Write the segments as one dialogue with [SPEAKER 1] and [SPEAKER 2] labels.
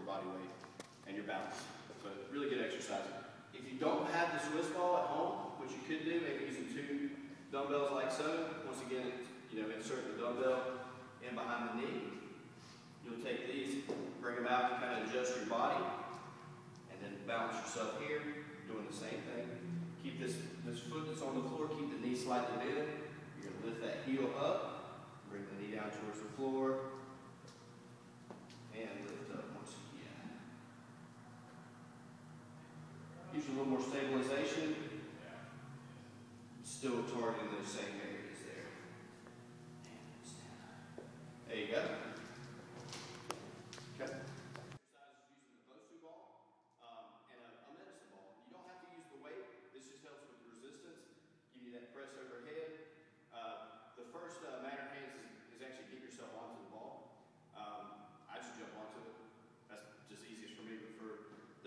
[SPEAKER 1] body weight and your balance. So really good exercise. If you don't have the Swiss ball at home, what you could do, maybe using 2 dumbbells like so. Once again, insert the dumbbell in behind the knee. You'll take these, bring them out to kind of adjust your body, and then balance yourself here, doing the same thing. Keep this foot that's on the floor, keep the knee slightly bent. You're going to lift that heel up, bring the knee down towards the floor, and lift up once again. Gives you a little more stabilization, still targeting those same areas there. There you go. Okay. Exercises using the Motiv8 ball and a medicine ball. You don't have to use the weight. This just helps with resistance. Give you that press overhead. The first matter of hands is actually get yourself onto the ball. I just jump onto it. That's just easiest for me. But for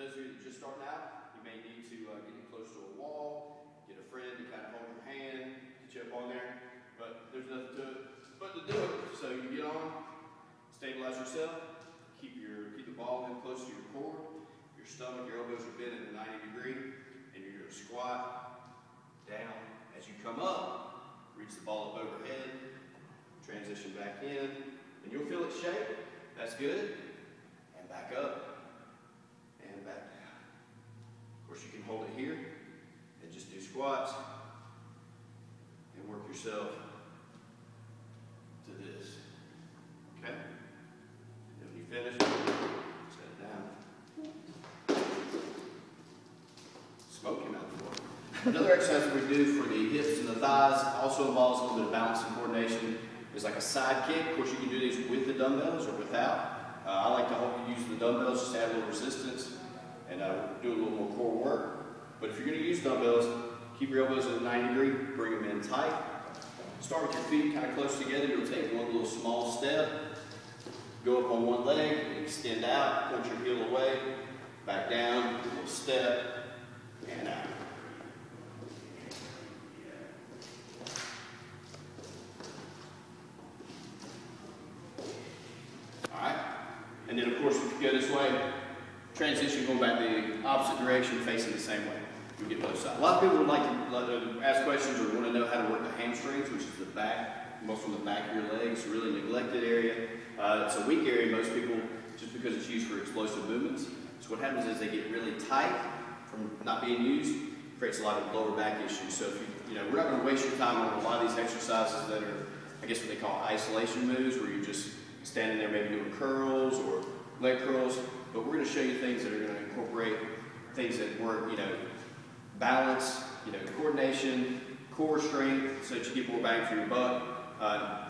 [SPEAKER 1] those of you that are just starting out, you may need to get close to a wall, get a friend to kind of hold your hand, get you up on there. But there's nothing to it but to do it. So you get on, stabilize yourself, keep the ball in close to your core, your stomach, your elbows are bent at a 90 degree, and you're going to squat down. As you come up, reach the ball up overhead, transition back in, and you'll feel it shake. That's good. And back up, and back down. Of course, you can hold it here, and just do squats, and work yourself to this. Okay? And when you finish, set it down. Smoke him out the floor. Another exercise that we do for the hips and the thighs also involves a little bit of balance and coordination. Is like a side kick. Of course, you can do these with the dumbbells or without. I like to use the dumbbells just to add a little resistance and do a little more core work. But if you're going to use dumbbells, keep your elbows at a 90 degree, bring them in tight. Start with your feet kind of close together. You'll take one little small step, go up on one leg, extend out, point your heel away, back down, a little step, and out. Alright? And then of course, if you go this way, transition going back the opposite direction, facing the same way. You get both sides. A lot of people would like to ask questions or want to know how to work the hamstrings, which is the back, most on the back of your legs, really neglected area. It's a weak area, most people, just because it's used for explosive movements. So what happens is they get really tight from not being used, creates a lot of lower back issues. So if we're not going to waste your time on a lot of these exercises that are, I guess what they call isolation moves, where you're just standing there maybe doing curls or leg curls, but we're going to show you things that are going to incorporate things that work, balance, coordination, core strength, so that you get more bang for your buck.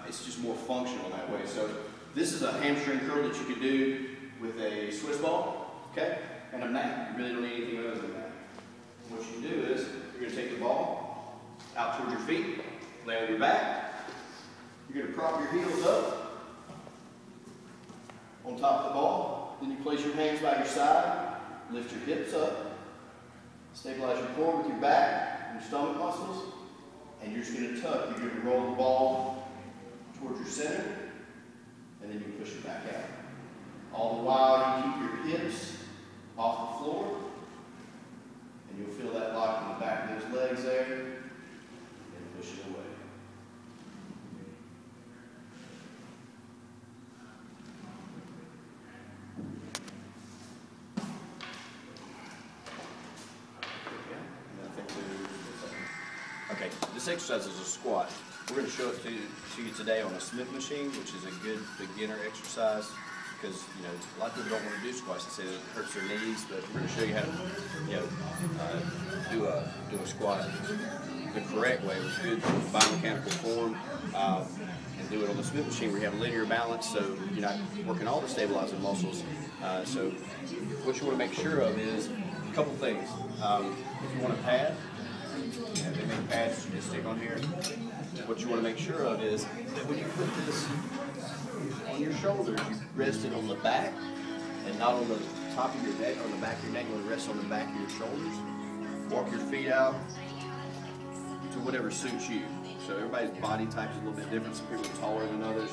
[SPEAKER 1] It's just more functional that way. So this is a hamstring curl that you could do with a Swiss ball, okay, and a mat. You really don't need anything other than that. What you do is you're going to take the ball out towards your feet, lay on your back. You're going to prop your heels up on top of the ball. Then you place your hands by your side, lift your hips up, stabilize your core with your back and your stomach muscles, and you're just going to tuck. You're going to roll the ball towards your center, and then you push it back out. All the while, you keep your hips off the floor, and you'll feel that lock in the back of those legs there, and push it away. Okay, this exercise is a squat. We're going to show it to you today on a Smith machine, which is a good beginner exercise because a lot of people don't want to do squats. They say that it hurts their knees, but we're going to show you how to do a squat the correct way with good biomechanical form, and do it on the Smith machine where you have linear balance, so you're not working all the stabilizing muscles. So what you want to make sure of is a couple things. If you want a pad, they make pads you just stick on here. What you want to make sure of is that when you put this on your shoulders, you rest it on the back and not on the top of your neck or the back of your neck. You want to rest on the back of your shoulders. Walk your feet out to whatever suits you. So everybody's body type is a little bit different. Some people are taller than others.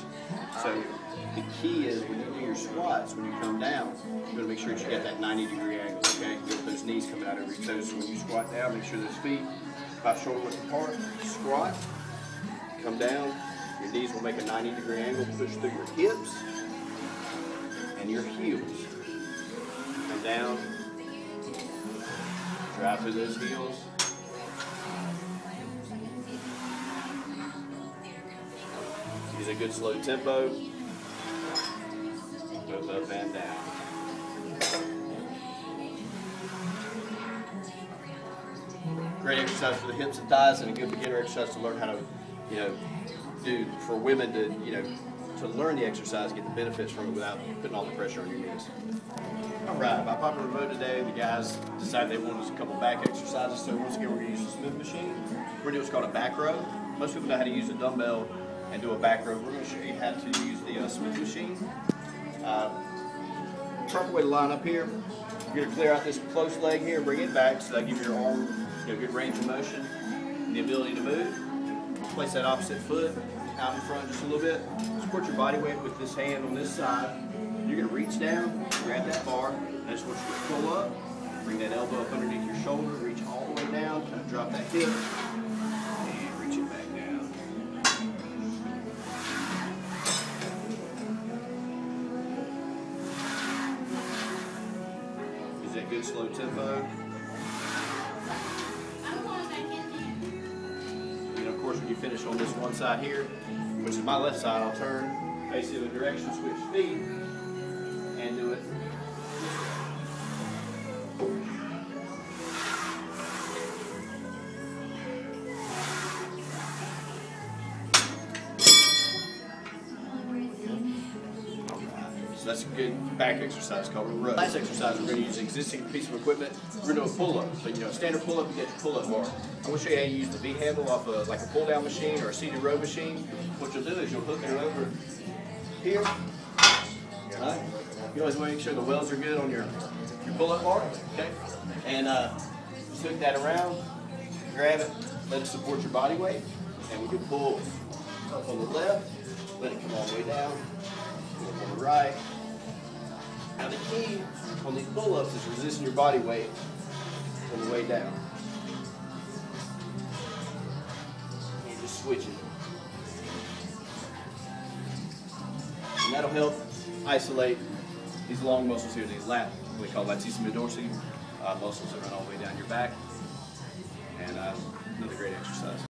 [SPEAKER 1] So the key is when you do your squats, when you come down, you're going to make sure that you got that 90-degree angle, okay? You get those knees coming out over your toes. So when you squat down, make sure those feet about shoulder width apart. Squat, come down. Your knees will make a 90-degree angle, push through your hips and your heels. Come down, drive through those heels. Use a good slow tempo. Goes up and down. Great exercise for the hips and thighs, and a good beginner exercise to learn how to, do for women to learn the exercise, get the benefits from it without putting all the pressure on your knees. All right, by popular vote today, the guys decided they wanted us a couple back exercises. So once again, we're going to use the Smith machine. We're going to do what's called a back row. Most people know how to use a dumbbell and do a back row. We're going to show you how to use the Smith machine. Proper way to line up here. You're going to clear out this close leg here and bring it back so that gives your arm good range of motion and the ability to move. Place that opposite foot out in front just a little bit. Support your body weight with this hand on this side. You're going to reach down, grab that bar, and I just want you to pull up, bring that elbow up underneath your shoulder, reach all the way down, kind of drop that hip, and reach it back down. Use that good slow tempo. And of course, when you finish on this one side here, which is my left side, I'll turn, face the other direction, switch feet, and do it this So that's a good back exercise called a row. Last exercise, we're going to use an existing piece of equipment. We're going to do a pull-up. So, a standard pull-up, you get the pull-up bar. I'm going to show you how you use the V-handle off of like a pull-down machine or a seated row machine. What you'll do is you'll hook it over here. Right. You always want to make sure the welds are good on your pull-up bar, okay? And just hook that around, grab it, let it support your body weight, and we can pull up on the left, let it come all the way down, pull up on the right. Now the key on these pull-ups is resisting your body weight on the way down. And just switch it. And that'll help isolate these long muscles here, these lat, what we call latissimus dorsi muscles that run all the way down your back. And another great exercise.